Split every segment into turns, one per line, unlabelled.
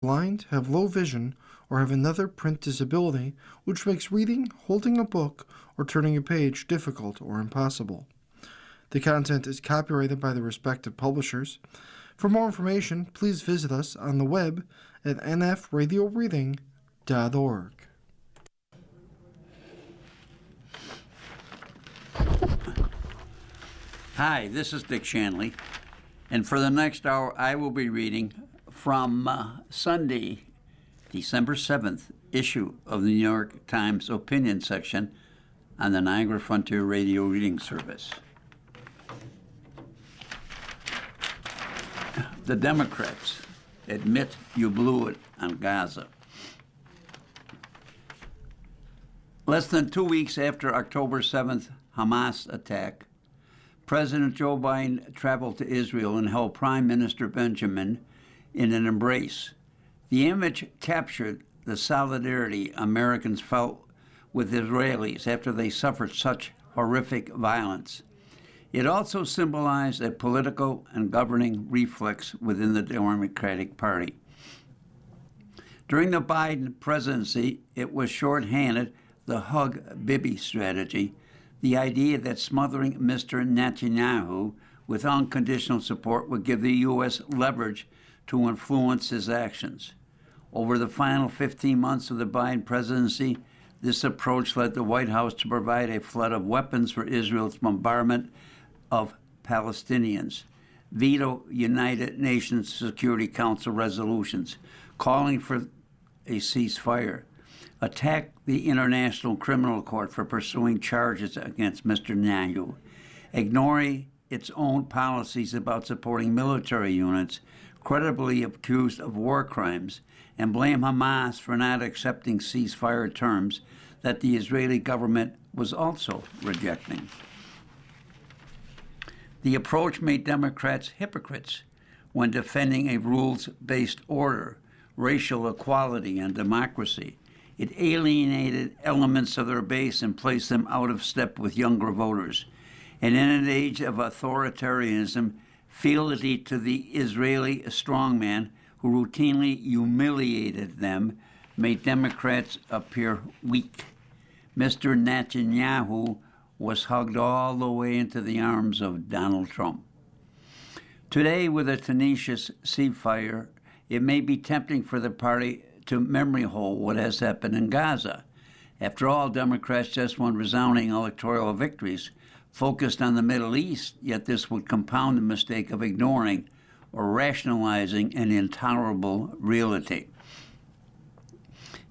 blind, have low vision, or have another print disability which makes reading, holding a book, or turning a page difficult or impossible. The content is copyrighted by the respective publishers. For more information, please visit us on the web at nfradioreading.org.
Hi, this is Dick Shanley, and for the next hour I will be reading from Sunday, December 7th issue of the New York Times opinion section on the Niagara Frontier Radio Reading Service. The Democrats admit you blew it on Gaza. Less than 2 weeks after October 7th Hamas attack, President Joe Biden traveled to Israel and held Prime Minister Benjamin in an embrace. The image captured the solidarity Americans felt with Israelis after they suffered such horrific violence. It also symbolized a political and governing reflex within the Democratic Party. During the Biden presidency, it was shorthanded the Hug Bibi strategy, the idea that smothering Mr. Netanyahu with unconditional support would give the U.S. leverage to influence his actions. Over the final 15 months of the Biden presidency, this approach led the White House to provide a flood of weapons for Israel's bombardment of Palestinians, veto United Nations Security Council resolutions calling for a ceasefire, attack the International Criminal Court for pursuing charges against Mr. Netanyahu, ignoring its own policies about supporting military units credibly accused of war crimes, and blame Hamas for not accepting ceasefire terms that the Israeli government was also rejecting. The approach made Democrats hypocrites when defending a rules-based order, racial equality, and democracy. It alienated elements of their base and placed them out of step with younger voters. And in an age of authoritarianism, fealty to the Israeli strongman who routinely humiliated them made Democrats appear weak. Mr. Netanyahu was hugged all the way into the arms of Donald Trump. Today, with a tenacious ceasefire, it may be tempting for the party to memory hole what has happened in Gaza. After all, Democrats just won resounding electoral victories focused on the Middle East, yet this would compound the mistake of ignoring or rationalizing an intolerable reality.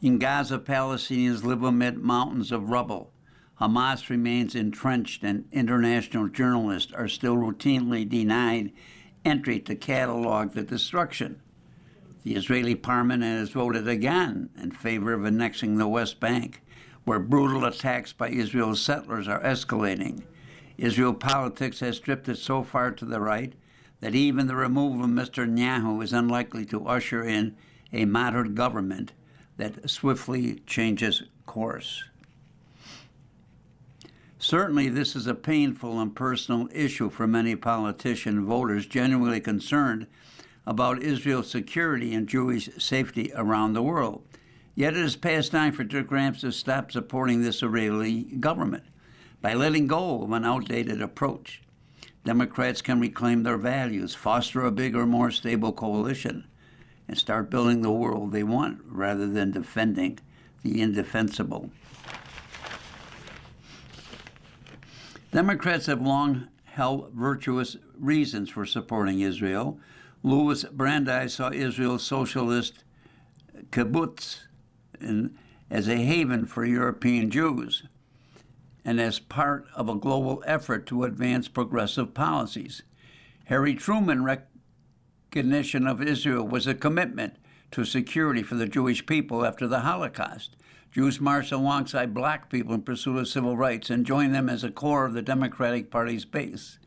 In Gaza, Palestinians live amid mountains of rubble. Hamas remains entrenched, and international journalists are still routinely denied entry to catalog the destruction. The Israeli parliament has voted again in favor of annexing the West Bank, where brutal attacks by Israel's settlers are escalating. Israel politics has drifted so far to the right that even the removal of Mr. Netanyahu is unlikely to usher in a moderate government that swiftly changes course. Certainly, this is a painful and personal issue for many politician voters genuinely concerned about Israel's security and Jewish safety around the world. Yet it is past time for Dick Gramps to stop supporting this Israeli government. By letting go of an outdated approach, Democrats can reclaim their values, foster a bigger, more stable coalition, and start building the world they want rather than defending the indefensible. Democrats have long held virtuous reasons for supporting Israel. Louis Brandeis saw Israel's socialist kibbutz as a haven for European Jews and as part of a global effort to advance progressive policies. Harry Truman's recognition of Israel was a commitment to security for the Jewish people after the Holocaust. Jews marched alongside black people in pursuit of civil rights and joined them as a core of the Democratic Party's base.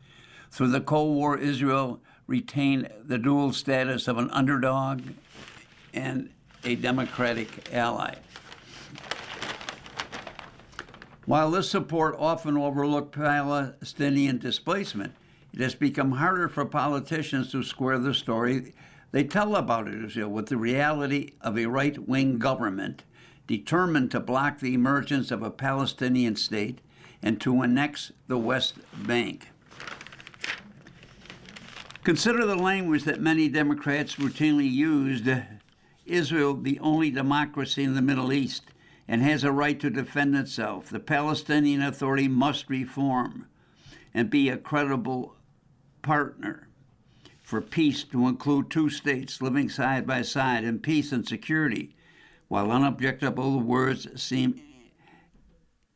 Through the Cold War, Israel retained the dual status of an underdog and a democratic ally. While this support often overlooked Palestinian displacement, it has become harder for politicians to square the story They tell about Israel with the reality of a right-wing government determined to block the emergence of a Palestinian state and to annex the West Bank. Consider the language that many Democrats routinely used: Israel, the only democracy in the Middle East, and has a right to defend itself. The Palestinian Authority must reform and be a credible partner for peace, to include two states living side by side in peace and security. While unobjectable words seem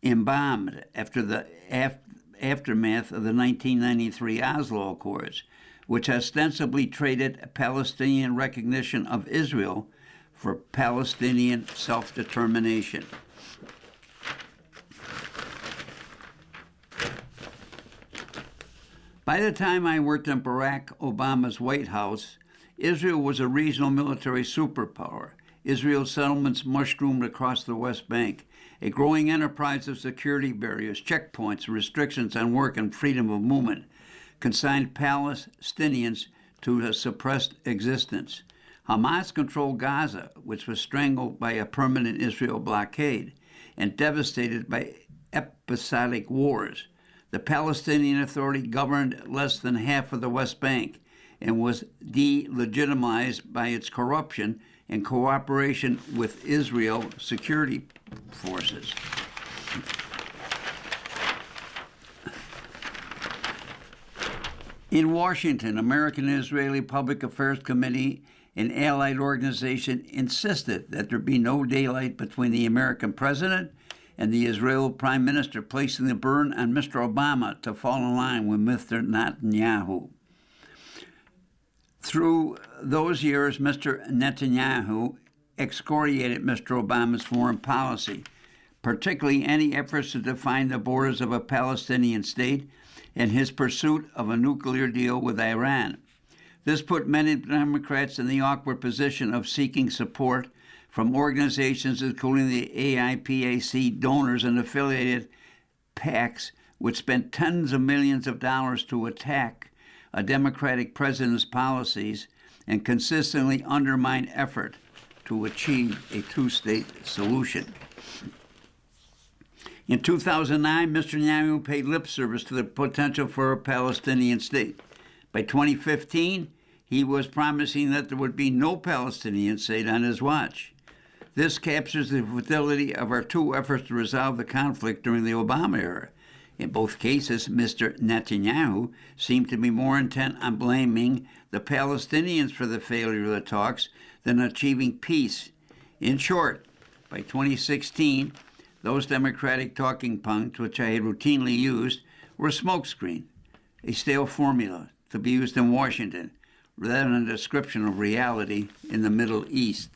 embalmed after the aftermath of the 1993 Oslo Accords, which ostensibly traded Palestinian recognition of Israel for Palestinian self-determination. By the time I worked in Barack Obama's White House, Israel was a regional military superpower. Israel's settlements mushroomed across the West Bank, a growing enterprise of security barriers, checkpoints, restrictions on work and freedom of movement consigned Palestinians to a suppressed existence. Hamas controlled Gaza, which was strangled by a permanent Israel blockade and devastated by episodic wars. The Palestinian Authority governed less than half of the West Bank and was delegitimized by its corruption and cooperation with Israel security forces. In Washington, American-Israeli Public Affairs Committee, an allied organization, insisted that there be no daylight between the American president and the Israeli prime minister, placing the burden on Mr. Obama to fall in line with Mr. Netanyahu. Through those years, Mr. Netanyahu excoriated Mr. Obama's foreign policy, particularly any efforts to define the borders of a Palestinian state and his pursuit of a nuclear deal with Iran. This put many Democrats in the awkward position of seeking support from organizations including the AIPAC donors and affiliated PACs, which spent tens of millions of dollars to attack a Democratic president's policies and consistently undermine effort to achieve a two-state solution. In 2009, Mr. Netanyahu paid lip service to the potential for a Palestinian state. By 2015, he was promising that there would be no Palestinian state on his watch. This captures the futility of our two efforts to resolve the conflict during the Obama era. In both cases, Mr. Netanyahu seemed to be more intent on blaming the Palestinians for the failure of the talks than achieving peace. In short, by 2016, those Democratic talking points, which I had routinely used, were a smokescreen, a stale formula to be used in Washington, rather than a description of reality in the Middle East.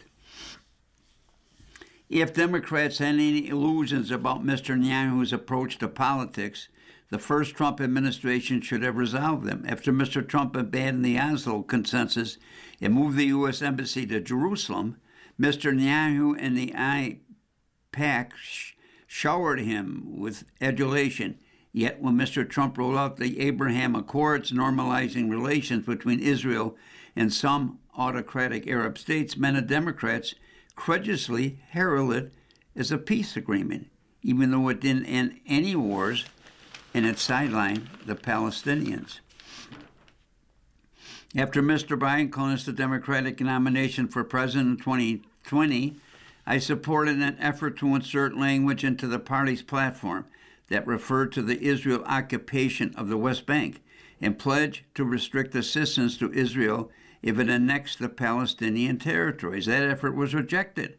If Democrats had any illusions about Mr. Netanyahu's approach to politics, the first Trump administration should have resolved them. After Mr. Trump abandoned the Oslo consensus and moved the U.S. Embassy to Jerusalem, Mr. Netanyahu and the AIPAC showered him with adulation. Yet when Mr. Trump rolled out the Abraham Accords normalizing relations between Israel and some autocratic Arab states, many Democrats credulously heralded as a peace agreement, even though it didn't end any wars and it sidelined the Palestinians. After Mr. Biden clinched the Democratic nomination for president in 2020, I supported an effort to insert language into the party's platform that referred to the Israel occupation of the West Bank and pledged to restrict assistance to Israel if it annexed the Palestinian territories. That effort was rejected,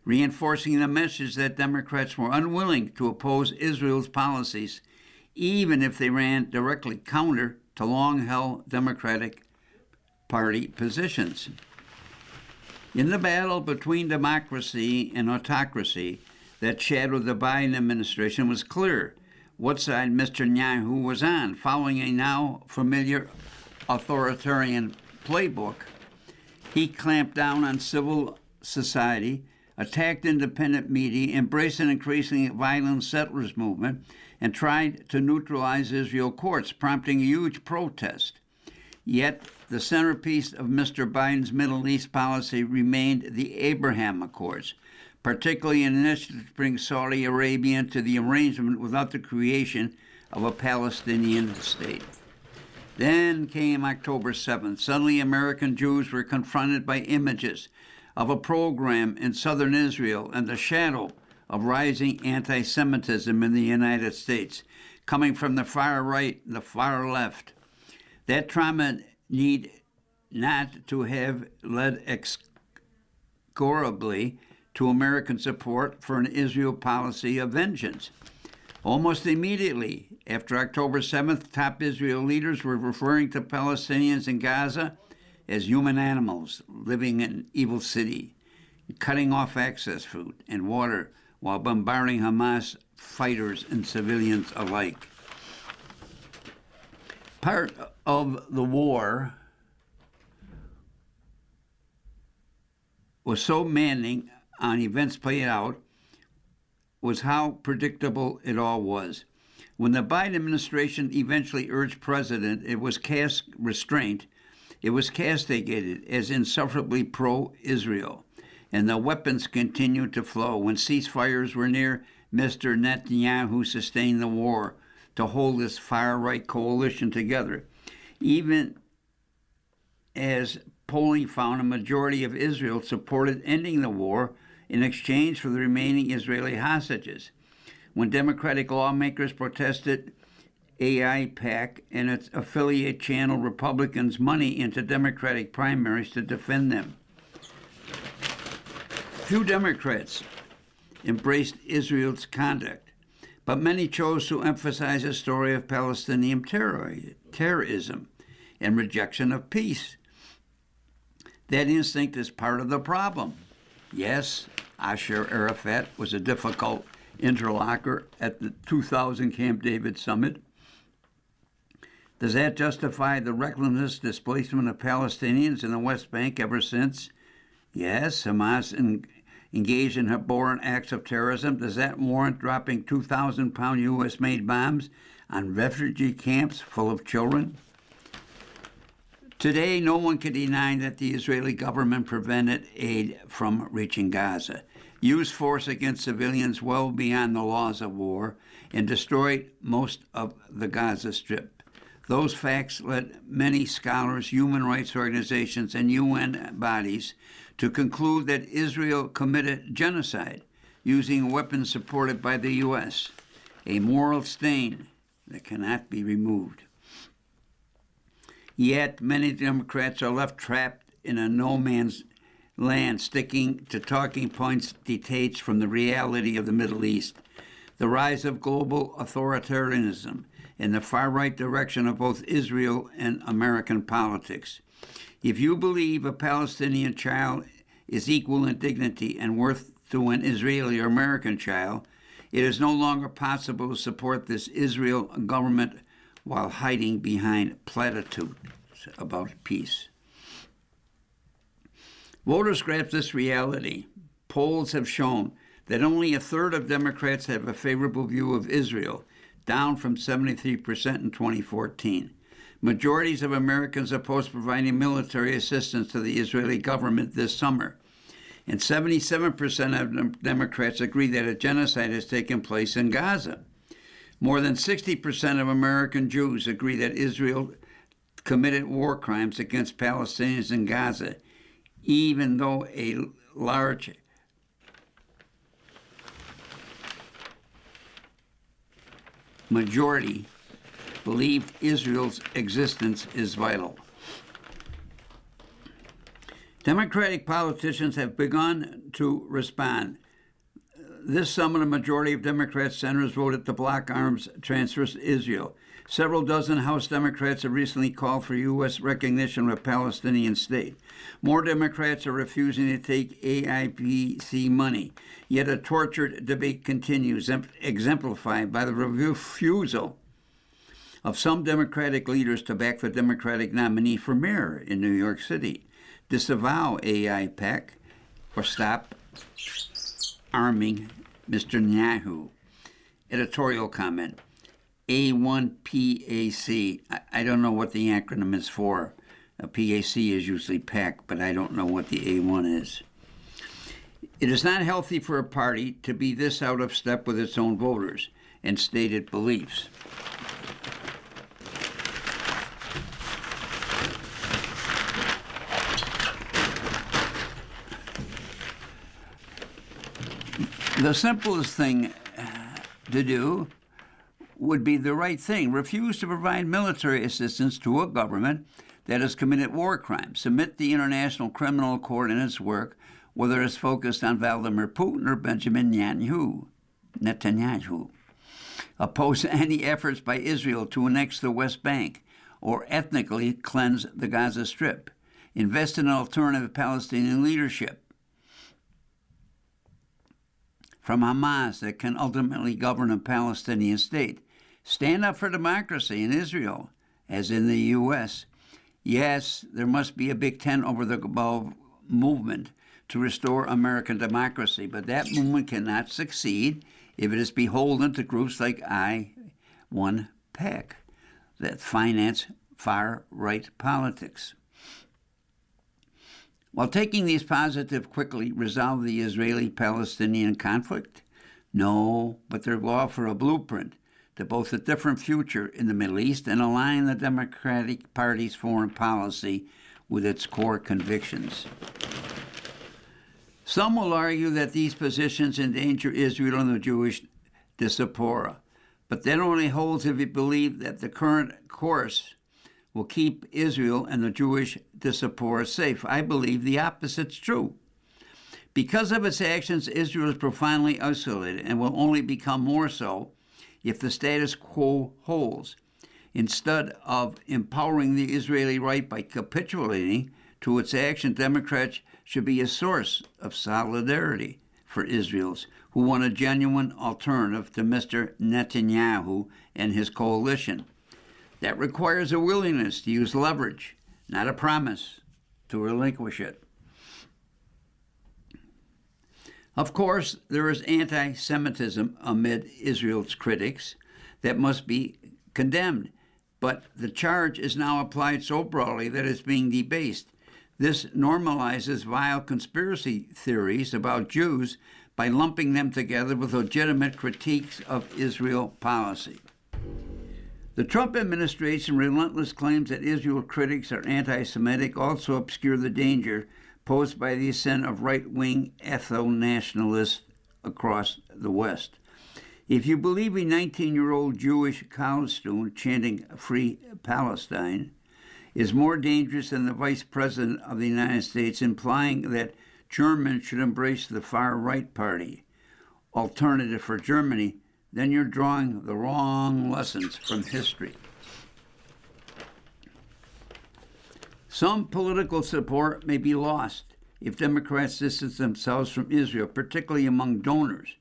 reinforcing the message that Democrats were unwilling to oppose Israel's policies, even if they ran directly counter to long-held Democratic Party positions. In the battle between democracy and autocracy that shadowed the Biden administration, was clear what side Mr. Netanyahu was on. Following a now familiar authoritarian playbook, he clamped down on civil society, attacked independent media, embraced an increasingly violent settlers movement, and tried to neutralize Israel courts, prompting a huge protest. Yet, the centerpiece of Mr. Biden's Middle East policy remained the Abraham Accords, particularly an initiative to bring Saudi Arabia into the arrangement without the creation of a Palestinian state. Then came October 7th. Suddenly, American Jews were confronted by images of a program in southern Israel and the shadow of rising anti-Semitism in the United States, coming from the far right and the far left. That trauma need not to have led exorably to American support for an Israel policy of vengeance. Almost immediately after October 7th, top Israel leaders were referring to Palestinians in Gaza as human animals living in an evil city, cutting off access food and water while bombarding Hamas fighters and civilians alike. Part of the war was so maddening on events played out was how predictable it all was. When the Biden administration eventually urged President, it was castigated as insufferably pro-Israel, and the weapons continued to flow. When ceasefires were near, Mr. Netanyahu sustained the war to hold this far-right coalition together, even as polling found a majority of Israel supported ending the war in exchange for the remaining Israeli hostages. When Democratic lawmakers protested AIPAC and its affiliate channeled Republicans' money into Democratic primaries to defend them. Few Democrats embraced Israel's conduct, but many chose to emphasize a story of Palestinian terrorism and rejection of peace. That instinct is part of the problem. Yes, Yasser Arafat was a difficult interlocutor at the 2000 Camp David summit. Does that justify the reckless displacement of Palestinians in the West Bank ever since? Yes, Hamas engaged in abhorrent acts of terrorism. Does that warrant dropping 2,000-pound U.S.-made bombs on refugee camps full of children? Today, no one can deny that the Israeli government prevented aid from reaching Gaza, used force against civilians well beyond the laws of war, and destroyed most of the Gaza Strip. Those facts led many scholars, human rights organizations, and UN bodies to conclude that Israel committed genocide using weapons supported by the U.S., a moral stain that cannot be removed. Yet many Democrats are left trapped in a no-man's land, sticking to talking points detached from the reality of the Middle East, the rise of global authoritarianism, and the far-right direction of both Israel and American politics. If you believe a Palestinian child is equal in dignity and worth to an Israeli or American child, it is no longer possible to support this Israel government while hiding behind platitudes about peace. Voters grasp this reality. Polls have shown that only a third of Democrats have a favorable view of Israel, down from 73% in 2014. Majorities of Americans oppose providing military assistance to the Israeli government this summer. And 77% of Democrats agree that a genocide has taken place in Gaza. More than 60% of American Jews agree that Israel committed war crimes against Palestinians in Gaza, even though a large majority believed Israel's existence is vital. Democratic politicians have begun to respond. This summit, a majority of Democrat senators voted to block arms transfers to Israel. Several dozen House Democrats have recently called for U.S. recognition of a Palestinian state. More Democrats are refusing to take AIPC money. Yet a tortured debate continues, exemplified by the refusal of some Democratic leaders to back the Democratic nominee for mayor in New York City, disavow AIPAC, or stop arming Mr. Netanyahu. Editorial comment. A1PAC, I don't know what the acronym is for. A PAC is usually PAC, but I don't know what the A1 is. It is not healthy for a party to be this out of step with its own voters and stated beliefs. The simplest thing to do would be the right thing. Refuse to provide military assistance to a government that has committed war crimes. Submit the International Criminal Court in its work, whether it's focused on Vladimir Putin or Benjamin Netanyahu. Oppose any efforts by Israel to annex the West Bank or ethnically cleanse the Gaza Strip. Invest in alternative Palestinian leadership from Hamas that can ultimately govern a Palestinian state. Stand up for democracy in Israel, as in the U.S. Yes, there must be a Big Tent over the above movement to restore American democracy, but that movement cannot succeed if it is beholden to groups like I-1PAC that finance far-right politics. While taking these positives quickly resolve the Israeli-Palestinian conflict? No, but they will offer a blueprint to both a different future in the Middle East and align the Democratic Party's foreign policy with its core convictions. Some will argue that these positions endanger Israel and the Jewish diaspora, but that only holds if you believe that the current course will keep Israel and the Jewish diaspora safe. I believe the opposite's true. Because of its actions, Israel is profoundly isolated and will only become more so if the status quo holds. Instead of empowering the Israeli right by capitulating to its action, Democrats should be a source of solidarity for Israelis who want a genuine alternative to Mr. Netanyahu and his coalition. That requires a willingness to use leverage, not a promise to relinquish it. Of course, there is anti-Semitism amid Israel's critics that must be condemned, but the charge is now applied so broadly that it's being debased. This normalizes vile conspiracy theories about Jews by lumping them together with legitimate critiques of Israel policy. The Trump administration's relentless claims that Israel critics are anti-Semitic also obscure the danger posed by the ascent of right-wing ethno-nationalists across the West. If you believe a 19-year-old Jewish college student chanting Free Palestine is more dangerous than the Vice President of the United States implying that Germans should embrace the far-right party, Alternative for Germany, then you're drawing the wrong lessons from history. Some political support may be lost if Democrats distance themselves from Israel, particularly among donors.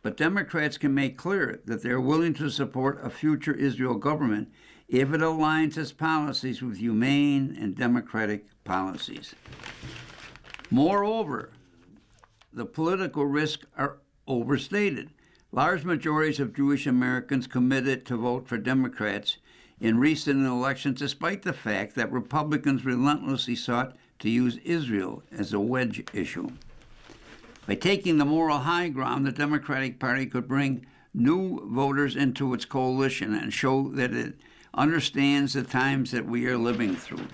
But Democrats can make clear that they are willing to support a future Israel government if it aligns its policies with humane and democratic policies. Moreover, the political risks are overstated. Large majorities of Jewish Americans committed to vote for Democrats in recent elections, despite the fact that Republicans relentlessly sought to use Israel as a wedge issue. By taking the moral high ground, the Democratic Party could bring new voters into its coalition and show that it understands the times that we are living through.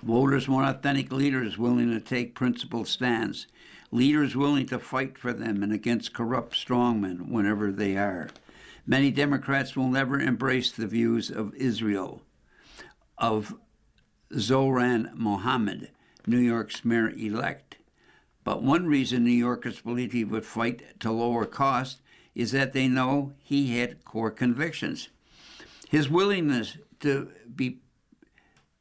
Voters want authentic leaders willing to take principled stands, leaders willing to fight for them and against corrupt strongmen whenever they are. Many Democrats will never embrace the views of Israel, of Zoran Mohammed, New York's mayor-elect. But one reason New Yorkers believe he would fight to lower costs is that they know he had core convictions. His willingness to be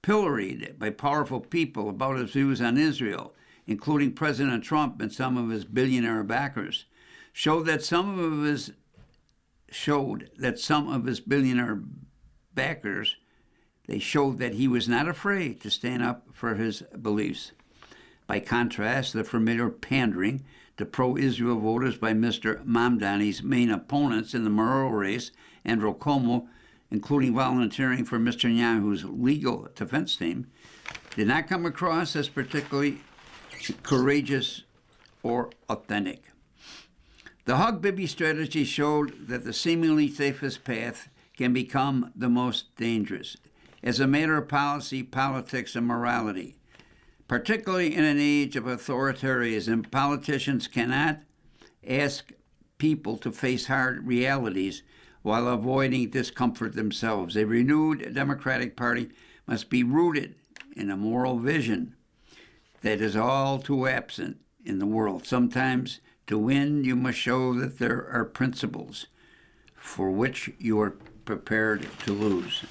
pilloried by powerful people about his views on Israel, including President Trump and some of his billionaire backers, showed that some of his billionaire backers, they showed that he was not afraid to stand up for his beliefs. By contrast, the familiar pandering to pro-Israel voters by Mr. Mamdani's main opponents in the mayoral race, Andrew Cuomo including volunteering for Mr. Netanyahu's legal defense team, did not come across as particularly courageous or authentic. The Hug Bibi strategy showed that the seemingly safest path can become the most dangerous as a matter of policy, politics, and morality. Particularly in an age of authoritarianism, politicians cannot ask people to face hard realities while avoiding discomfort themselves. A renewed Democratic Party must be rooted in a moral vision that is all too absent in the world. Sometimes to win, you must show that there are principles for which you are prepared to lose.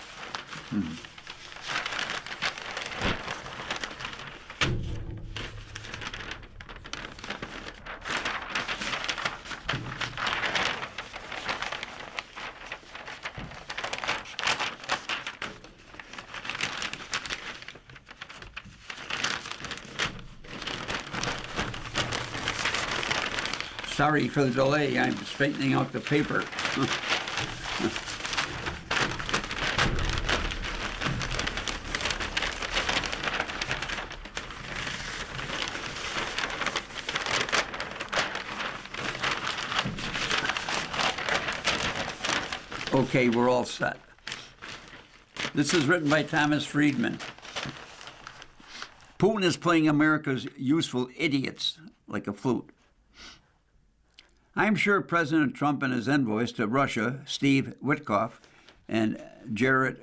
Sorry for the delay. I'm straightening out the paper. Okay, we're all set. This is written by Thomas Friedman. Putin is playing America's useful idiots like a flute. I'm sure President Trump and his envoys to Russia, Steve Witkoff and Jared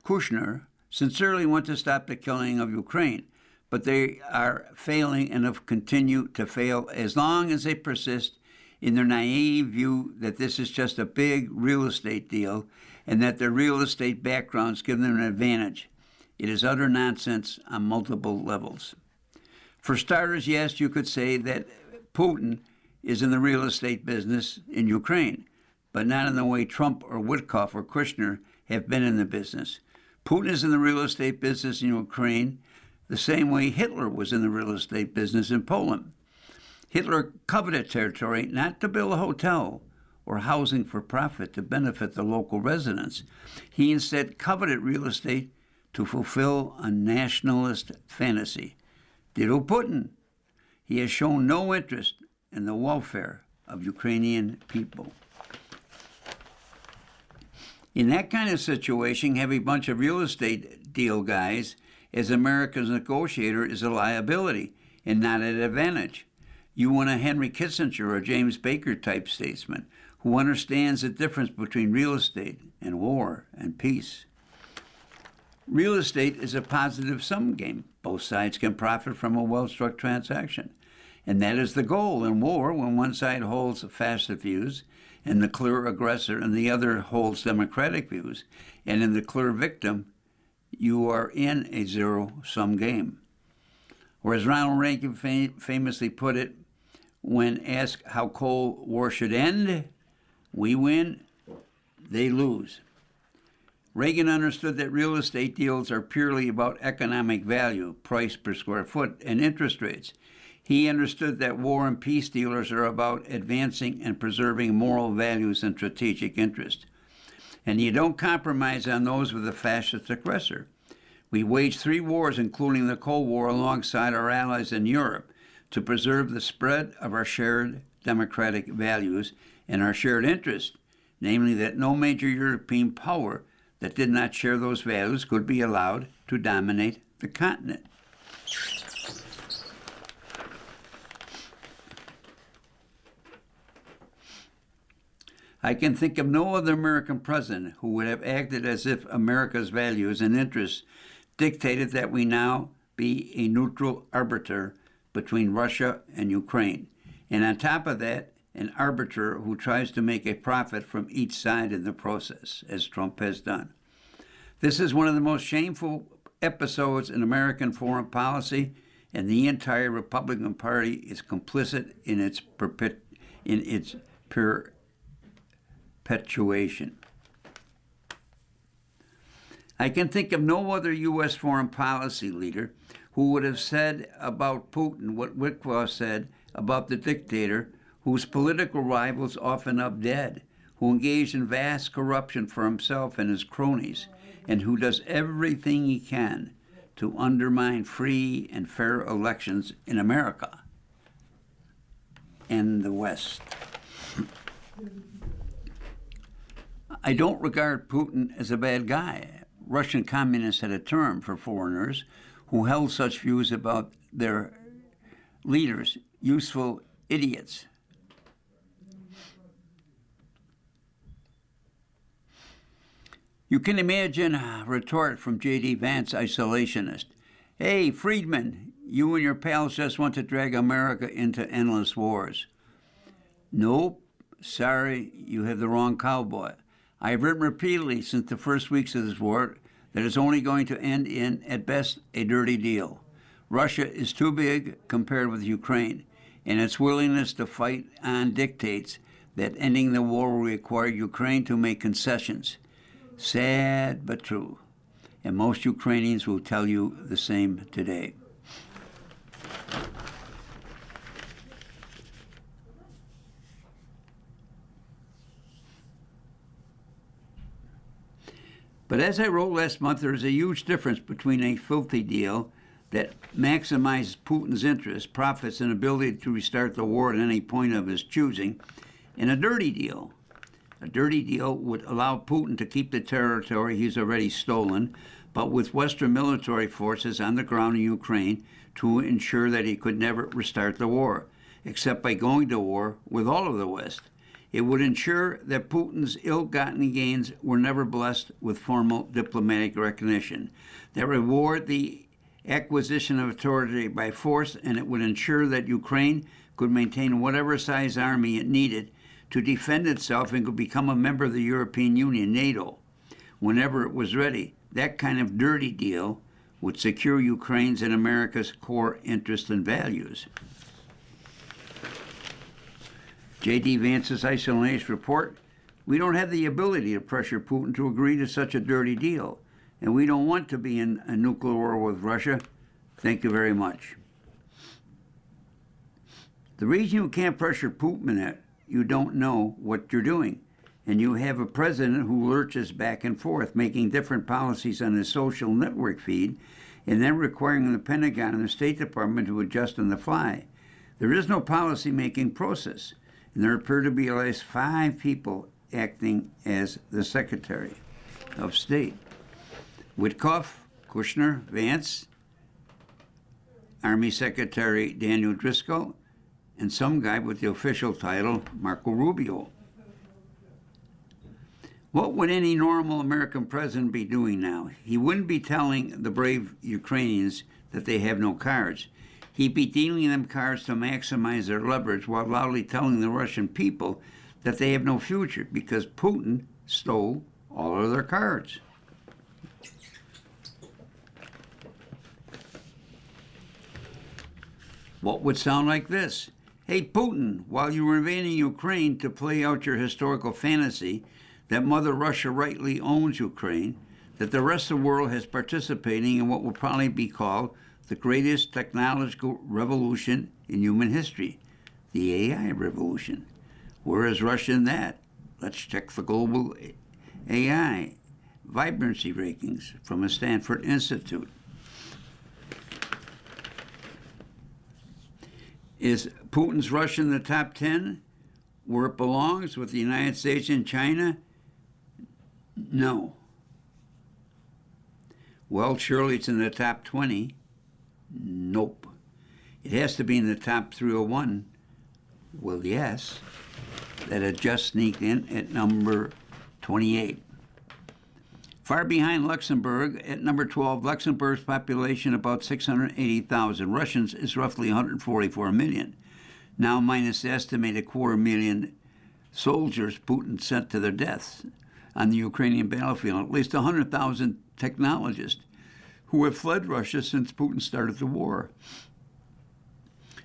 Kushner, sincerely want to stop the killing of Ukraine, but they are failing and have continued to fail as long as they persist in their naive view that this is just a big real estate deal and that their real estate backgrounds give them an advantage. It is utter nonsense on multiple levels. For starters, yes, you could say that Putin is in the real estate business in Ukraine, but not in the way Trump or Witkoff or Kushner have been in the business. Putin is in the real estate business in Ukraine the same way Hitler was in the real estate business in Poland. Hitler coveted territory not to build a hotel or housing for profit to benefit the local residents. He instead coveted real estate to fulfill a nationalist fantasy. Ditto Putin. He has shown no interest in the welfare of Ukrainian people. In that kind of situation, having a bunch of real estate deal guys as America's negotiator is a liability and not an advantage. You want a Henry Kissinger or James Baker type statesman who understands the difference between real estate and war and peace. Real estate is a positive-sum game. Both sides can profit from a well-struck transaction. And that is the goal in war when one side holds fascist views and the clear aggressor and the other holds democratic views. And in the clear victim, you are in a zero-sum game. Or as Ronald Reagan famously put it, when asked how Cold War should end, we win, they lose. Reagan understood that real estate deals are purely about economic value, price per square foot, and interest rates. He understood that war and peace dealers are about advancing and preserving moral values and strategic interest. And you don't compromise on those with a fascist aggressor. We waged 3 wars, including the Cold War, alongside our allies in Europe to preserve the spread of our shared democratic values and our shared interest, namely that no major European power that did not share those values could be allowed to dominate the continent. I can think of no other American president who would have acted as if America's values and interests dictated that we now be a neutral arbiter between Russia and Ukraine. And on top of that, an arbiter who tries to make a profit from each side in the process, as Trump has done. This is one of the most shameful episodes in American foreign policy, and the entire Republican Party is complicit in its perpetuation. I can think of no other U.S. foreign policy leader who would have said about Putin what Witkoff said about the dictator, whose political rivals often up dead, who engaged in vast corruption for himself and his cronies, and who does everything he can to undermine free and fair elections in America and the West. I don't regard Putin as a bad guy. Russian communists had a term for foreigners who held such views about their leaders, useful idiots. You can imagine a retort from J.D. Vance, isolationist. Hey, Friedman, you and your pals just want to drag America into endless wars. Nope, sorry, you have the wrong cowboy. I have written repeatedly since the first weeks of this war that it's only going to end in, at best, a dirty deal. Russia is too big compared with Ukraine, and its willingness to fight on dictates that ending the war will require Ukraine to make concessions. Sad but true. And most Ukrainians will tell you the same today. But as I wrote last month, there is a huge difference between a filthy deal that maximizes Putin's interests, profits, and ability to restart the war at any point of his choosing, and a dirty deal. A dirty deal would allow Putin to keep the territory he's already stolen, but with Western military forces on the ground in Ukraine to ensure that he could never restart the war, except by going to war with all of the West. It would ensure that Putin's ill-gotten gains were never blessed with formal diplomatic recognition, that reward the acquisition of authority by force, and it would ensure that Ukraine could maintain whatever size army it needed to defend itself and could become a member of the European Union, NATO, whenever it was ready. That kind of dirty deal would secure Ukraine's and America's core interests and values. J.D. Vance's isolation report, we don't have the ability to pressure Putin to agree to such a dirty deal, and we don't want to be in a nuclear war with Russia. Thank you very much. The reason you can't pressure Putin is you don't know what you're doing, and you have a president who lurches back and forth, making different policies on his social network feed, and then requiring the Pentagon and the State Department to adjust on the fly. There is no policy-making process, and there appear to be at least 5 people acting as the Secretary of State. Witkoff, Kushner, Vance, Army Secretary Daniel Driscoll, and some guy with the official title, Marco Rubio. What would any normal American president be doing now? He wouldn't be telling the brave Ukrainians that they have no cards. He'd be dealing them cards to maximize their leverage while loudly telling the Russian people that they have no future because Putin stole all of their cards. What would sound like this? Hey, Putin, while you were invading Ukraine to play out your historical fantasy that Mother Russia rightly owns Ukraine, that the rest of the world is participating in what will probably be called the greatest technological revolution in human history, the AI revolution. Where is Russia in that? Let's check the global AI vibrancy rankings from the Stanford Institute. Is Putin's Russia in the top 10 where it belongs with the United States and China? No. Well, surely it's in the top 20. Nope. It has to be in the top 301. Well, yes. That had just sneaked in at number 28. Far behind Luxembourg, at number 12, Luxembourg's population about 680,000. Russians is roughly 144 million. Now minus the estimated 250,000 soldiers Putin sent to their deaths on the Ukrainian battlefield, at least 100,000 technologists who have fled Russia since Putin started the war.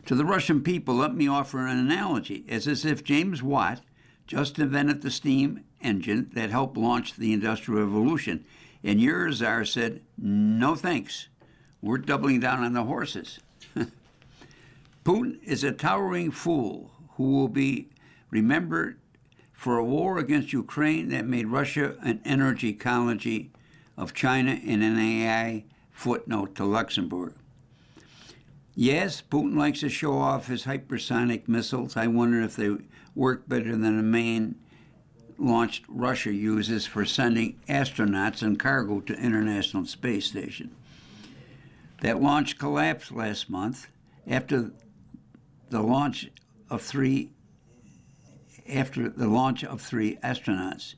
To the Russian people, let me offer an analogy. It's as if James Watt just invented the steam engine that helped launch the Industrial Revolution, and your Tsar said, no thanks, we're doubling down on the horses. Putin is a towering fool who will be remembered for a war against Ukraine that made Russia an energy colony of China and an AI footnote to Luxembourg. Yes, Putin likes to show off his hypersonic missiles. I wonder if they work better than the main-launched Russia uses for sending astronauts and cargo to International Space Station. That launch collapsed last month after the launch of three astronauts.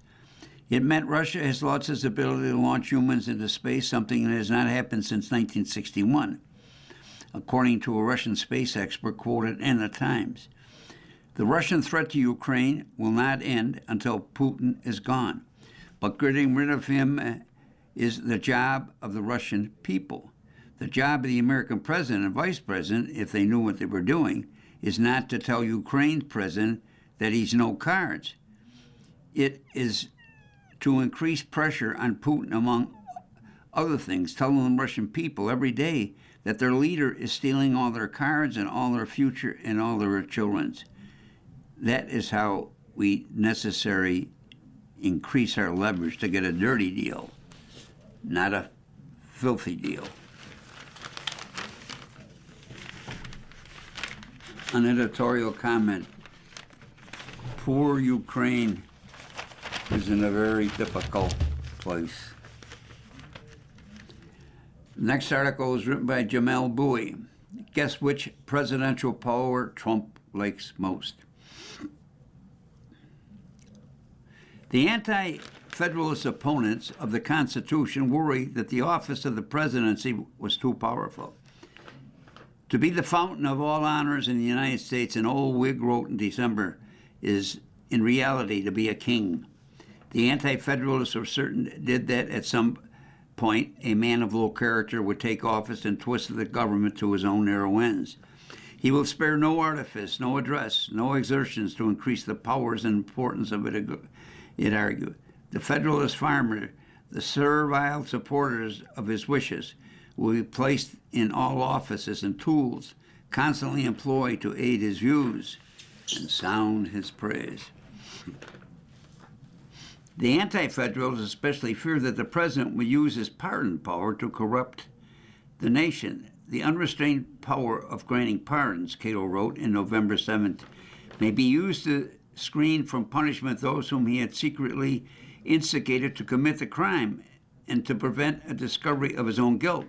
It meant Russia has lost its ability to launch humans into space, something that has not happened since 1961, according to a Russian space expert quoted in the Times. The Russian threat to Ukraine will not end until Putin is gone, but getting rid of him is the job of the Russian people. The job of the American president and vice president, if they knew what they were doing, is not to tell Ukraine's president that he's no cards. It is to increase pressure on Putin, among other things, telling the Russian people every day that their leader is stealing all their cards and all their future and all their children's. That is how we necessarily increase our leverage to get a dirty deal, not a filthy deal. An editorial comment. Poor Ukraine is in a very difficult place. Next article is written by Jamel Bowie. Guess which presidential power Trump likes most? The anti-federalist opponents of the Constitution worry that the office of the presidency was too powerful. To be the fountain of all honors in the United States, an old Whig wrote in December, is in reality to be a king. The anti-federalists are certain did that at some point a man of low character would take office and twist the government to his own narrow ends. He will spare no artifice, no address, no exertions to increase the powers and importance of it argued. The Federalist farmer, the servile supporters of his wishes, will be placed in all offices and tools, constantly employed to aid his views and sound his praise. The anti-federalists especially fear that the president will use his pardon power to corrupt the nation. The unrestrained power of granting pardons, Cato wrote in November 7th, may be used to screen from punishment those whom he had secretly instigated to commit the crime and to prevent a discovery of his own guilt.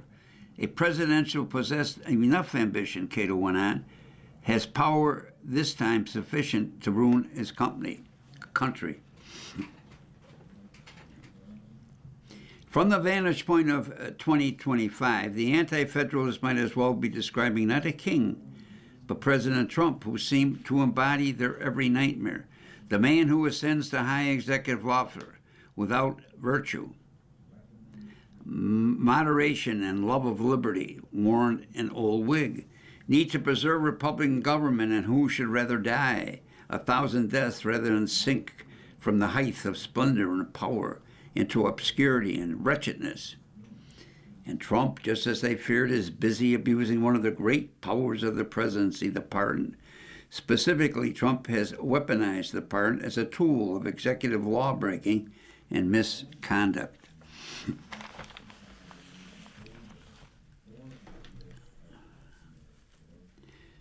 A presidential possessed enough ambition, Cato went on, has power this time sufficient to ruin his country. From the vantage point of 2025, the anti-federalists might as well be describing not a king, but President Trump, who seemed to embody their every nightmare, the man who ascends to high executive office without virtue, moderation, and love of liberty, warned an old Whig, need to preserve Republican government, and who should rather die 1,000 deaths rather than sink from the height of splendor and power into obscurity and wretchedness. And Trump, just as they feared, is busy abusing one of the great powers of the presidency, the pardon. Specifically, Trump has weaponized the pardon as a tool of executive lawbreaking and misconduct.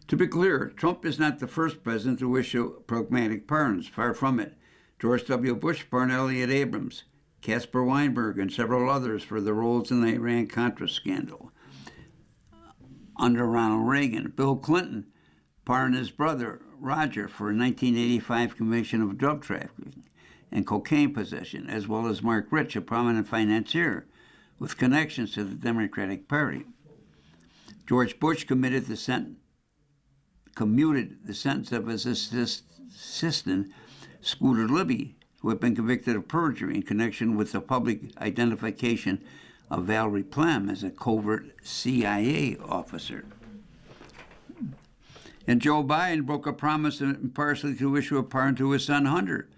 To be clear, Trump is not the first president to issue pragmatic pardons. Far from it. George W. Bush pardoned Elliott Abrams, Caspar Weinberg, and several others for their roles in the Iran-Contra scandal. Under Ronald Reagan, Bill Clinton pardoned his brother, Roger, for a 1985 conviction of drug trafficking and cocaine possession, as well as Mark Rich, a prominent financier with connections to the Democratic Party. George Bush commuted the sentence of his assistant, Scooter Libby, who had been convicted of perjury in connection with the public identification of Valerie Plame as a covert CIA officer. And Joe Biden broke a promise impartially to issue a pardon to his son Hunter,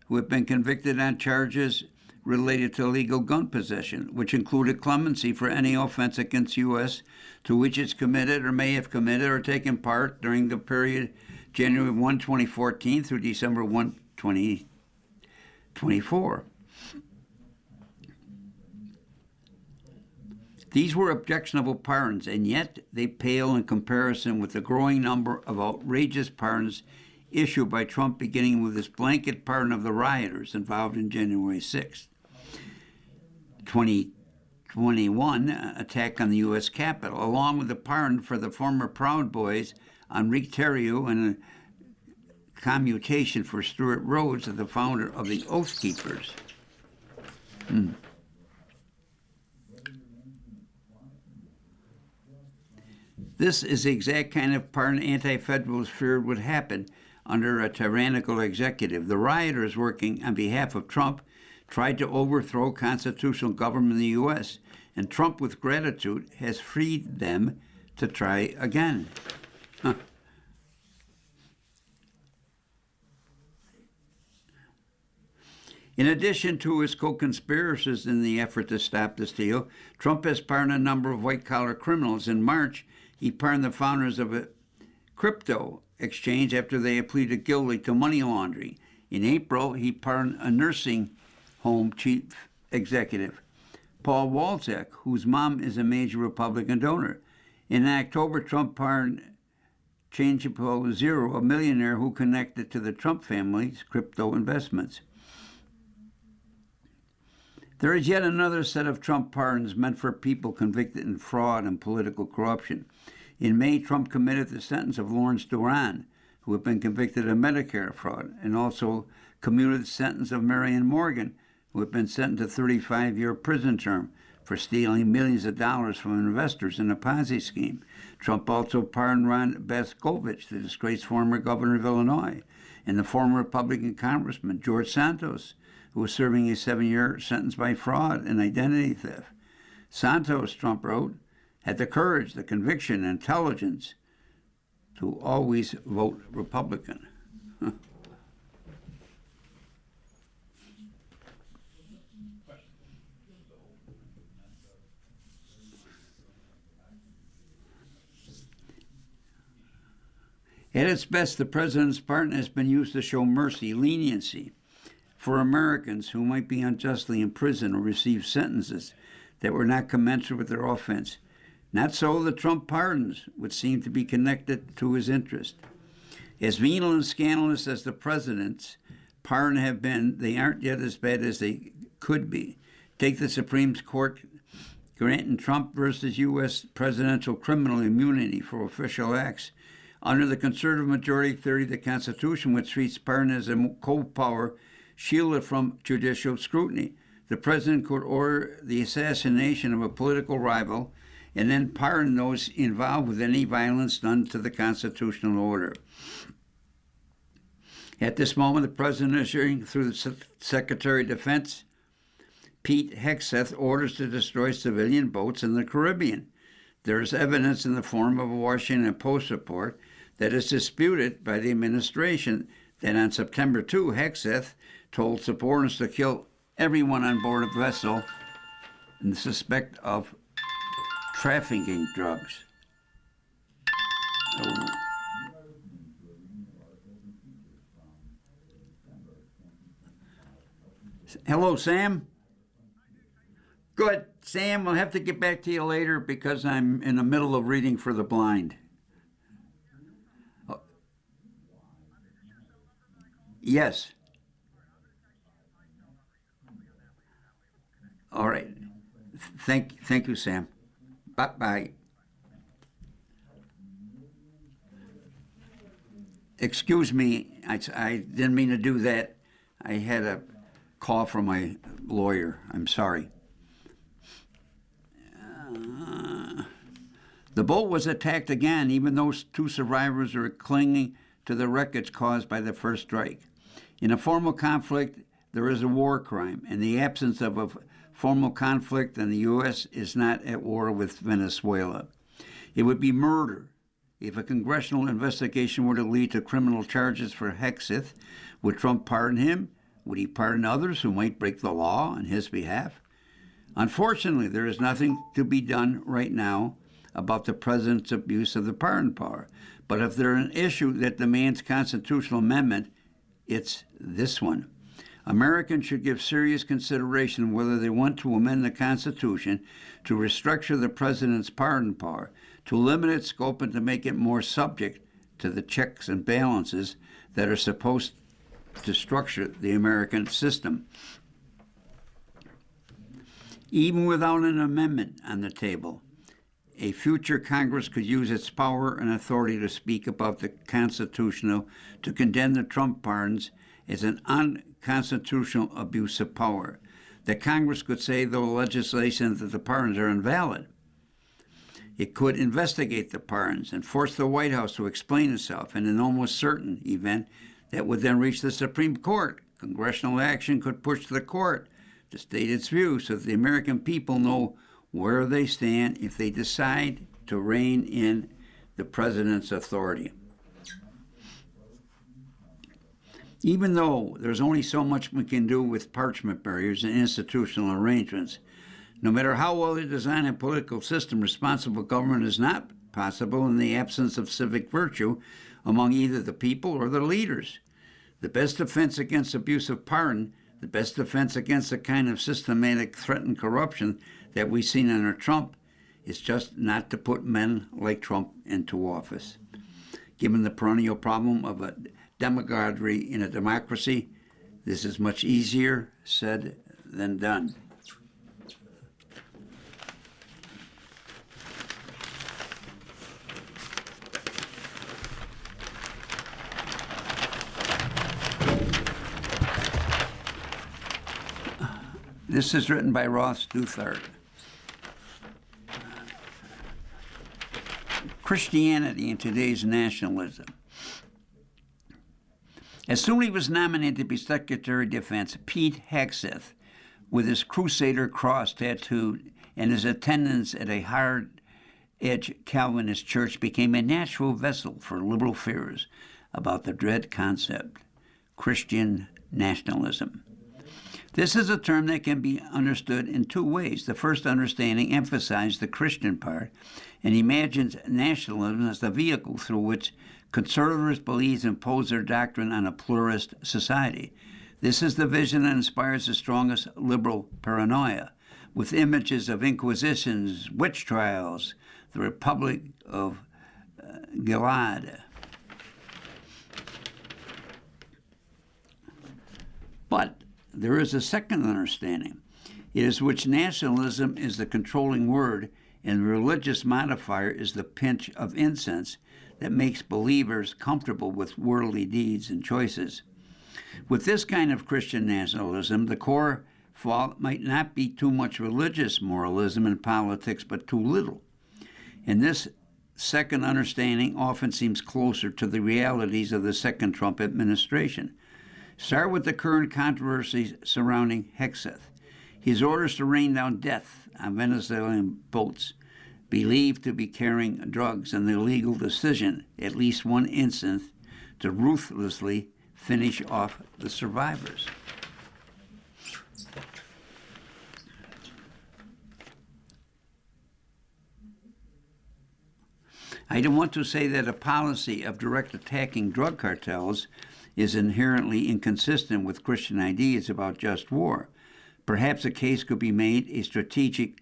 who had been convicted on charges related to illegal gun possession, which included clemency for any offense against U.S. to which it's committed or may have committed or taken part during the period January 1, 2014 through December 1, 2020. 24. These were objectionable pardons, and yet they pale in comparison with the growing number of outrageous pardons issued by Trump, beginning with his blanket pardon of the rioters involved in January 6th, 2021 attack on the U.S. Capitol, along with the pardon for the former Proud Boys, Enrique Tarrio, and a commutation for Stuart Rhodes, the founder of the Oath Keepers. This is the exact kind of pardon anti-federalists feared would happen under a tyrannical executive. The rioters working on behalf of Trump tried to overthrow constitutional government in the U.S., and Trump, with gratitude, has freed them to try again. In addition to his co-conspirators in the effort to stop the steal, Trump has pardoned a number of white-collar criminals. In March, he pardoned the founders of a crypto exchange after they had pleaded guilty to money laundering. In April, he pardoned a nursing home chief executive, Paul Walczak, whose mom is a major Republican donor. In October, Trump pardoned Changeable Zero, a millionaire who connected to the Trump family's crypto investments. There is yet another set of Trump pardons meant for people convicted in fraud and political corruption. In May, Trump commuted the sentence of Lawrence Duran, who had been convicted of Medicare fraud, and also commuted the sentence of Marion Morgan, who had been sentenced to a 35-year prison term for stealing millions of dollars from investors in a Ponzi scheme. Trump also pardoned Ron Blaskovich, the disgraced former governor of Illinois, and the former Republican congressman George Santos, who was serving a 7-year sentence by fraud and identity theft. Santos, Trump wrote, had the courage, the conviction, and intelligence to always vote Republican. At its best, the president's pardon has been used to show mercy, leniency for Americans who might be unjustly imprisoned or receive sentences that were not commensurate with their offense. Not so the Trump pardons, which seem to be connected to his interest. As venal and scandalous as the president's pardon have been, they aren't yet as bad as they could be. Take the Supreme Court granting Trump versus U.S. presidential criminal immunity for official acts. Under the conservative majority theory of the Constitution, which treats pardon as a cold power shielded from judicial scrutiny, the president could order the assassination of a political rival and then pardon those involved with any violence done to the constitutional order. At this moment, the president is issuing through the Secretary of Defense, Pete Hegseth, orders to destroy civilian boats in the Caribbean. There is evidence in the form of a Washington Post report that is disputed by the administration that on September 2, Hegseth told subordinates to kill everyone on board a vessel in suspect of trafficking drugs. Hello, Sam? Good. Sam, we'll have to get back to you later because I'm in the middle of reading for the blind. Yes. All right. Thank you, Sam. Bye. Excuse me, I didn't mean to do that. I had a call from my lawyer. I'm sorry. The boat was attacked again, even though 2 survivors are clinging to the wreckage caused by the first strike. In a formal conflict, there is a war crime, and the absence of a formal conflict in the U.S. is not at war with Venezuela. It would be murder. If a congressional investigation were to lead to criminal charges for Hegseth, would Trump pardon him? Would he pardon others who might break the law on his behalf? Unfortunately, there is nothing to be done right now about the president's abuse of the pardon power. But if there's an issue that demands constitutional amendment, it's this one. Americans should give serious consideration whether they want to amend the Constitution to restructure the president's pardon power, to limit its scope, and to make it more subject to the checks and balances that are supposed to structure the American system. Even without an amendment on the table, a future Congress could use its power and authority to speak about the constitutional, to condemn the Trump pardons as an unconstitutional abuse of power. The Congress could say, though legislation, that the pardons are invalid. It could investigate the pardons and force the White House to explain itself in an almost certain event that would then reach the Supreme Court. Congressional action could push the court to state its view so that the American people know where they stand if they decide to rein in the president's authority. Even though there's only so much we can do with parchment barriers and institutional arrangements, no matter how well they design a political system, responsible government is not possible in the absence of civic virtue among either the people or the leaders. The best defense against abuse of pardon, the best defense against the kind of systematic threat and corruption that we've seen under Trump, is just not to put men like Trump into office. Given the perennial problem of a demagoguery in a democracy, this is much easier said than done. This is written by Ross Douthat. Christianity and today's nationalism. As soon as he was nominated to be Secretary of Defense, Pete Hegseth, with his Crusader cross tattooed and his attendance at a hard-edge Calvinist church, became a natural vessel for liberal fears about the dread concept, Christian nationalism. This is a term that can be understood in two ways. The first understanding emphasized the Christian part and imagines nationalism as the vehicle through which conservatives believe impose their doctrine on a pluralist society. This is the vision that inspires the strongest liberal paranoia, with images of inquisitions, witch trials, the Republic of Gilead. But there is a second understanding. It is which nationalism is the controlling word and the religious modifier is the pinch of incense that makes believers comfortable with worldly deeds and choices. With this kind of Christian nationalism, the core fault might not be too much religious moralism in politics, but too little. And this second understanding often seems closer to the realities of the second Trump administration. Start with the current controversies surrounding Hegseth. His orders to rain down death on Venezuelan boats believed to be carrying drugs, and the illegal decision, at least one instance, to ruthlessly finish off the survivors. I don't want to say that a policy of direct attacking drug cartels is inherently inconsistent with Christian ideas about just war. Perhaps a case could be made a strategic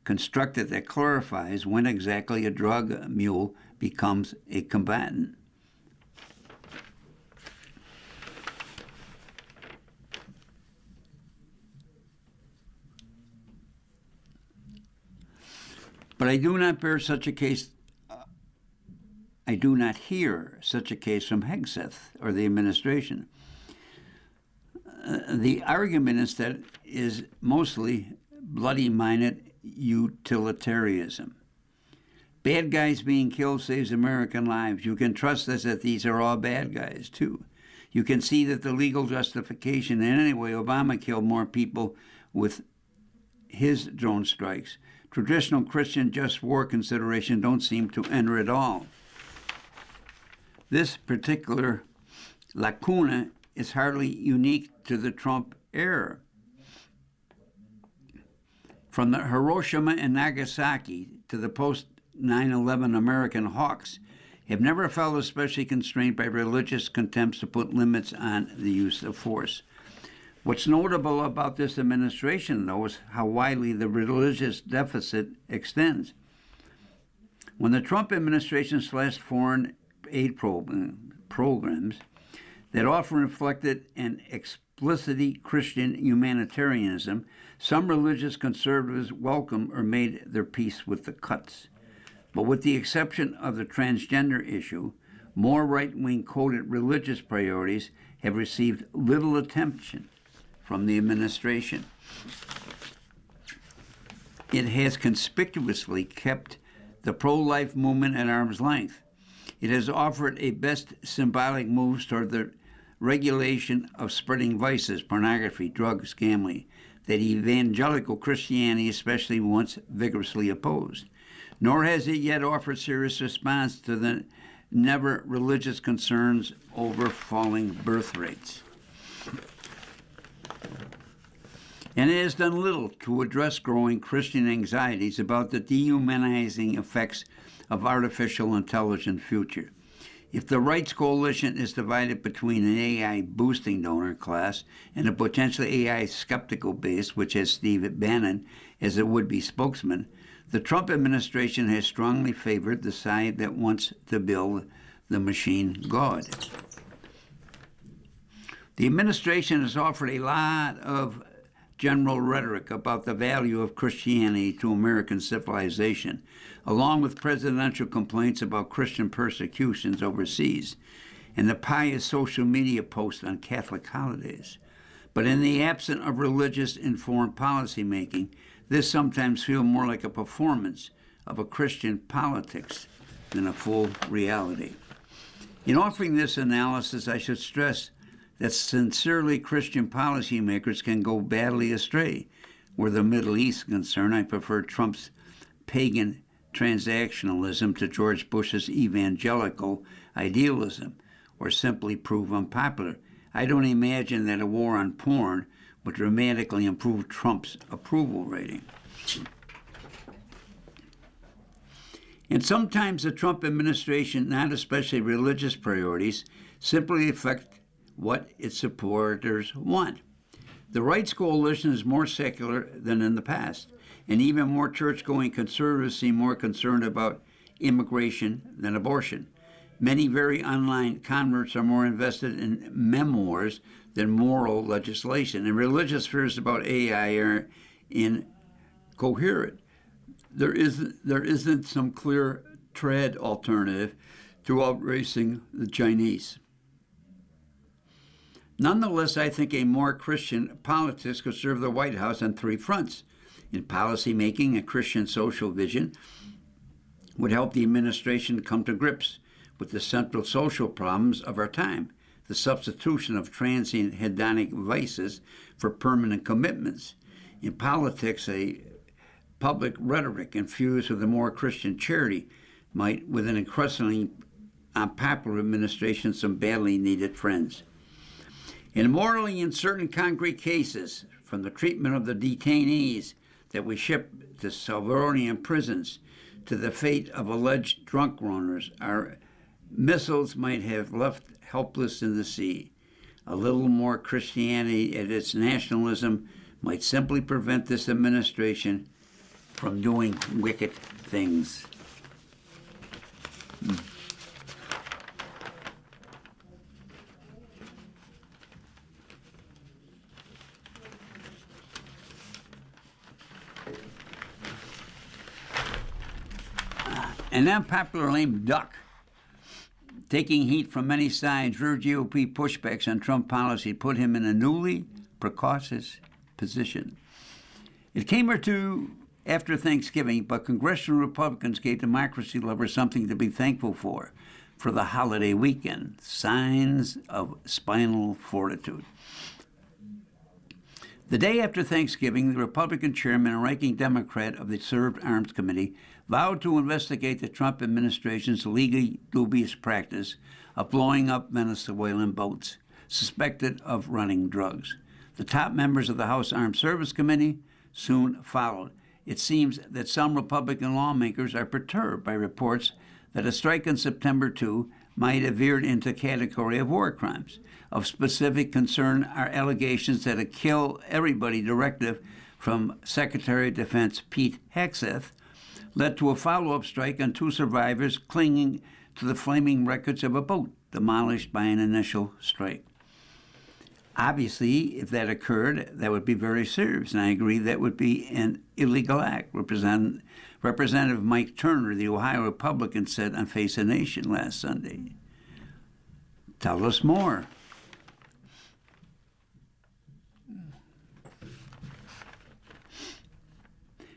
constructed that clarifies when exactly a drug mule becomes a combatant. But I do not hear such a case from Hegseth or the administration. The argument instead is mostly bloody-minded utilitarianism. Bad guys being killed saves American lives. You can trust us that these are all bad guys, too. You can see that the legal justification, and anyway, Obama killed more people with his drone strikes. Traditional Christian just war consideration don't seem to enter at all. This particular lacuna is hardly unique to the Trump era. From the Hiroshima and Nagasaki to the post-9/11 American hawks have never felt especially constrained by religious contempts to put limits on the use of force. What's notable about this administration, though, is how widely the religious deficit extends. When the Trump administration slashed foreign aid programs that often reflected an explicitly Christian humanitarianism, some religious conservatives welcomed or made their peace with the cuts. But with the exception of the transgender issue, more right-wing coded religious priorities have received little attention from the administration. It has conspicuously kept the pro-life movement at arm's length. It has offered a best symbolic moves toward the regulation of spreading vices, pornography, drugs, gambling, that evangelical Christianity especially once vigorously opposed. Nor has it yet offered serious response to the never religious concerns over falling birth rates. And it has done little to address growing Christian anxieties about the dehumanizing effects of artificial intelligence future. If the rights coalition is divided between an AI boosting donor class and a potentially AI skeptical base, which has Steve Bannon as a would-be spokesman, the Trump administration has strongly favored the side that wants to build the machine God. The administration has offered a lot of general rhetoric about the value of Christianity to American civilization, along with presidential complaints about Christian persecutions overseas and the pious social media posts on Catholic holidays. But in the absence of religious informed policymaking, this sometimes feels more like a performance of a Christian politics than a full reality. In offering this analysis, I should stress that sincerely Christian policymakers can go badly astray. Where the Middle East is concerned, I prefer Trump's pagan transactionalism to George Bush's evangelical idealism, or simply prove unpopular. I don't imagine that a war on porn would dramatically improve Trump's approval rating. And sometimes the Trump administration, not especially religious priorities, simply affect what its supporters want. The rights coalition is more secular than in the past, and even more church-going conservatives seem more concerned about immigration than abortion. Many very online converts are more invested in memoirs than moral legislation, and religious fears about AI are incoherent. There isn't some clear trad alternative to outracing the Chinese. Nonetheless, I think a more Christian politics could serve the White House on three fronts. In policymaking, a Christian social vision would help the administration come to grips with the central social problems of our time, the substitution of transient hedonic vices for permanent commitments. In politics, a public rhetoric infused with a more Christian charity might, with an increasingly unpopular administration, some badly needed friends. And morally, in certain concrete cases, from the treatment of the detainees that we ship to Salvadorian prisons to the fate of alleged drunk runners, our missiles might have left helpless in the sea. A little more Christianity at its nationalism might simply prevent this administration from doing wicked things. An unpopular lame duck, taking heat from many sides, rear GOP pushbacks on Trump policy put him in a newly precautious position. It came or two after Thanksgiving, but congressional Republicans gave democracy lovers something to be thankful for the holiday weekend: signs of spinal fortitude. The day after Thanksgiving, the Republican chairman and ranking Democrat of the Served Arms Committee vowed to investigate the Trump administration's legally dubious practice of blowing up Venezuelan boats suspected of running drugs. The top members of the House Armed Services Committee soon followed. It seems that some Republican lawmakers are perturbed by reports that a strike on September 2 might have veered into category of war crimes. Of specific concern are allegations that a kill everybody directive from Secretary of Defense Pete Hegseth led to a follow-up strike on 2 survivors clinging to the flaming wreckage of a boat demolished by an initial strike. Obviously, if that occurred, that would be very serious, and I agree that would be an illegal act. Representative Mike Turner, the Ohio Republican, said on Face the Nation last Sunday. Tell us more.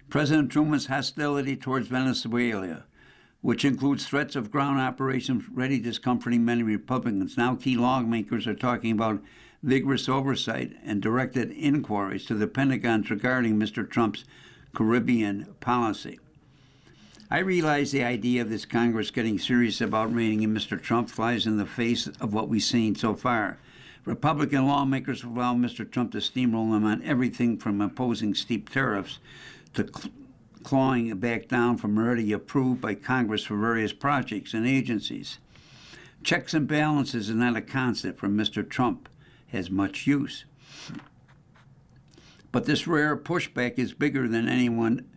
President Truman's hostility towards Venezuela, which includes threats of ground operations, ready discomforting many Republicans. Now key lawmakers are talking about vigorous oversight and directed inquiries to the Pentagon regarding Mr. Trump's Caribbean policy. I realize the idea of this Congress getting serious about reining in Mr. Trump flies in the face of what we've seen so far. Republican lawmakers allow Mr. Trump to steamroll them on everything from imposing steep tariffs to clawing back down from already approved by Congress for various projects and agencies. Checks and balances is not a concept for Mr. Trump has much use. But this rare pushback is bigger than any one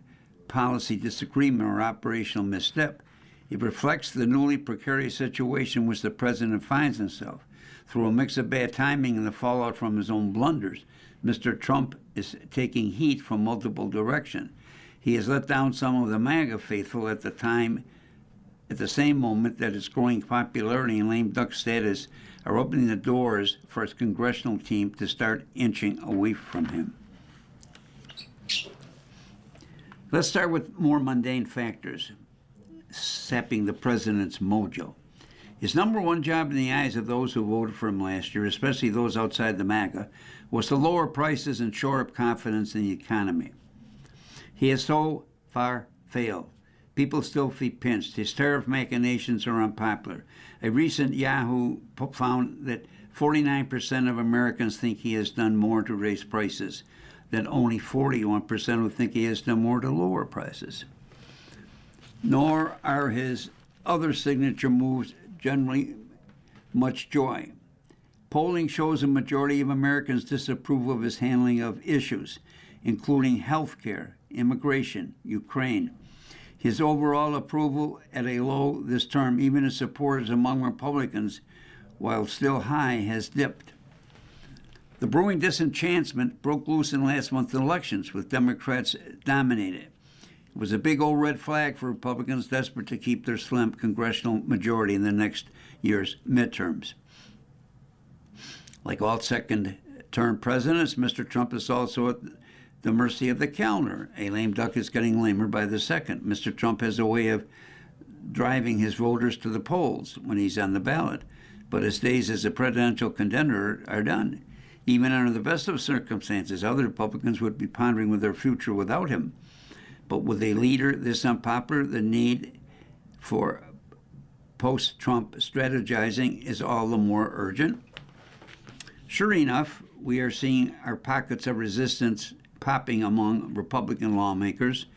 policy disagreement or operational misstep. It reflects the newly precarious situation in which the president finds himself. Through a mix of bad timing and the fallout from his own blunders, Mr. Trump is taking heat from multiple directions. He has let down some of the MAGA faithful at the same moment that his growing popularity and lame duck status are opening the doors for his congressional team to start inching away from him. Let's start with more mundane factors sapping the president's mojo. His number one job in the eyes of those who voted for him last year, especially those outside the MAGA, was to lower prices and shore up confidence in the economy. He has so far failed. People still feel pinched. His tariff machinations are unpopular. A recent Yahoo found that 49% of Americans think he has done more to raise prices, that only 41% would think he has done more to lower prices. Nor are his other signature moves generally much joy. Polling shows a majority of Americans disapprove of his handling of issues, including health care, immigration, Ukraine. His overall approval at a low this term, even as supporters among Republicans, while still high, has dipped. The brewing disenchantment broke loose in last month's elections, with Democrats dominated. It was a big old red flag for Republicans desperate to keep their slim congressional majority in the next year's midterms. Like all second-term presidents, Mr. Trump is also at the mercy of the calendar. A lame duck is getting lamer by the second. Mr. Trump has a way of driving his voters to the polls when he's on the ballot, but his days as a presidential contender are done. Even under the best of circumstances, other Republicans would be pondering with their future without him. But with a leader this unpopular, the need for post-Trump strategizing is all the more urgent. Sure enough, we are seeing our pockets of resistance popping among Republican lawmakers.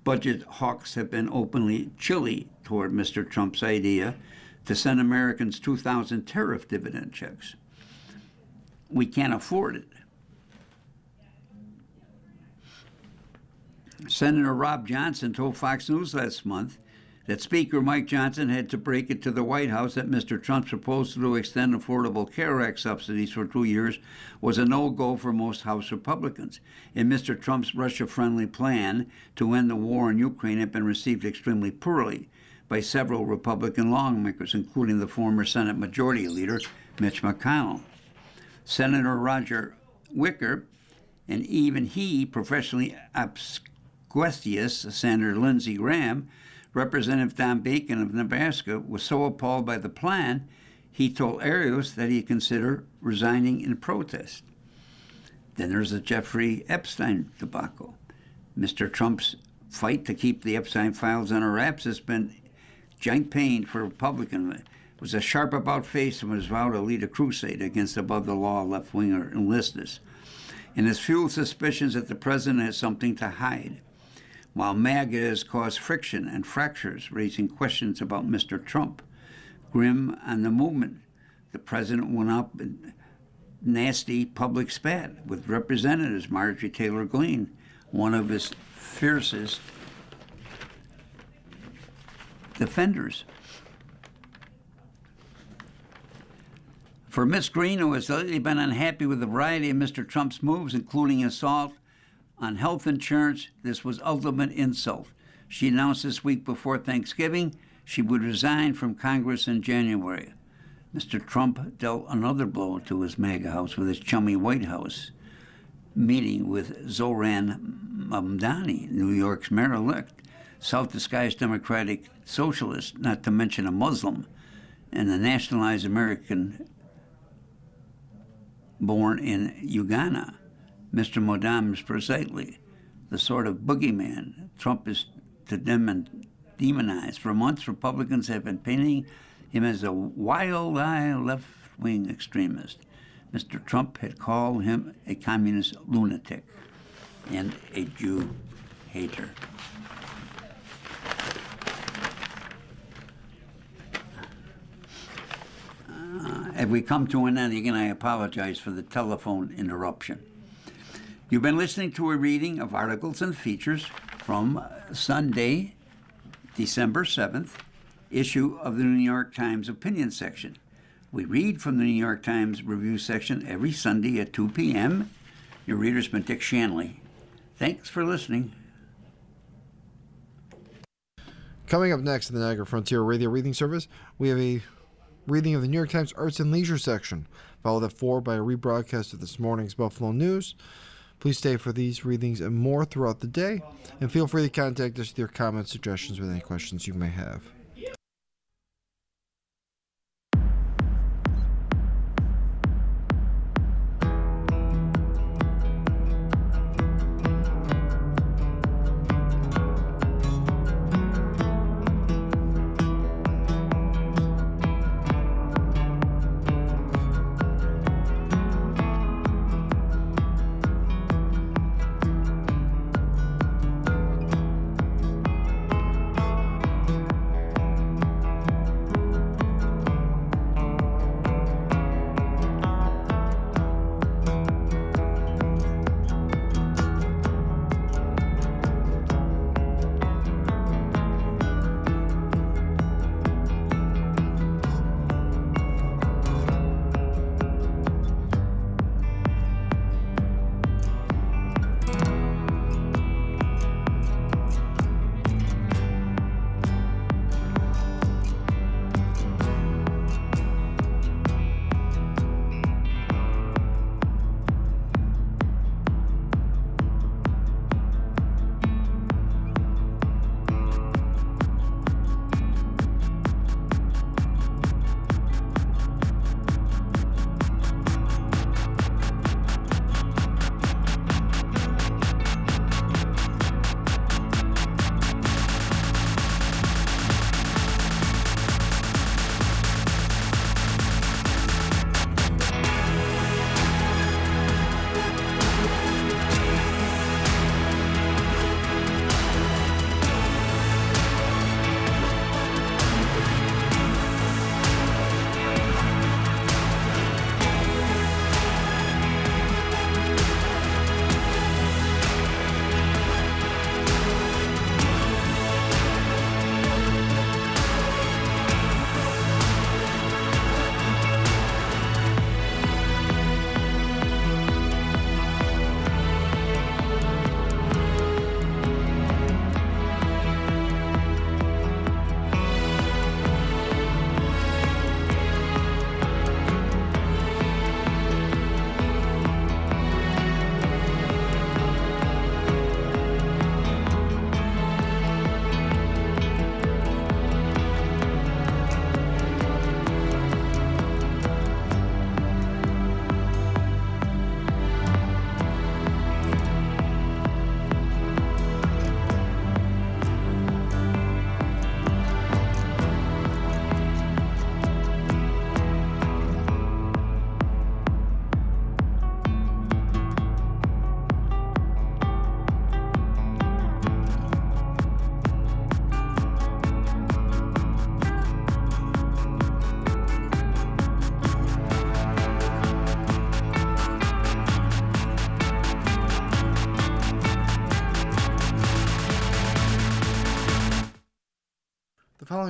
Budget hawks have been openly chilly toward Mr. Trump's idea to send Americans 2,000 tariff dividend checks. We can't afford it. Senator Rob Johnson told Fox News last month that Speaker Mike Johnson had to break it to the White House that Mr. Trump's proposal to extend Affordable Care Act subsidies for 2 years was a no-go for most House Republicans. And Mr. Trump's Russia-friendly plan to end the war in Ukraine had been received extremely poorly by several Republican lawmakers, including the former Senate Majority Leader Mitch McConnell. Senator Roger Wicker, and even he, professionally obsequious Senator Lindsey Graham, Representative Don Bacon of Nebraska, was so appalled by the plan, he told Arios that he'd consider resigning in protest. Then there's the Jeffrey Epstein debacle. Mr. Trump's fight to keep the Epstein files under wraps has been giant pain for Republicans. It was a sharp about-face and was vowed to lead a crusade against above-the-law left-winger enlisters. And has fueled suspicions that the president has something to hide. while MAGA has caused friction and fractures, raising questions about Mr. Trump. Grim on the movement. The president went up in nasty public spat with Representatives Marjorie Taylor Greene, one of his fiercest defenders. For Miss Greene, who has lately been unhappy with a variety of Mr. Trump's moves, including assault on health insurance, this was ultimate insult. She announced this week before Thanksgiving she would resign from Congress in January. Mr. Trump dealt another blow to his MAGA house with his chummy White House meeting with Zohran Mamdani, New York's mayor-elect, self-disguised Democratic socialist, not to mention a Muslim, and a nationalized American born in Uganda. Mr. Modam is precisely the sort of boogeyman Trump is to demonize. For months, Republicans have been painting him as a wild-eyed left-wing extremist. Mr. Trump had called him a communist lunatic and a Jew hater. As we come to an end, again, I apologize for the telephone interruption. You've been listening to a reading of articles and features from Sunday, December 7th, issue of the New York Times opinion section. We read from the New York Times review section every Sunday at 2 p.m. Your reader's been Dick Shanley. Thanks for listening.
Coming up next in the Niagara Frontier Radio Reading Service, we have a reading of the New York Times Arts and Leisure section, followed at 4 by a rebroadcast of this morning's Buffalo News. Please stay for these readings and more throughout the day, and feel free to contact us with your comments, suggestions, with any questions you may have.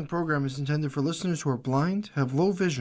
following program is intended for listeners who are blind, have low vision,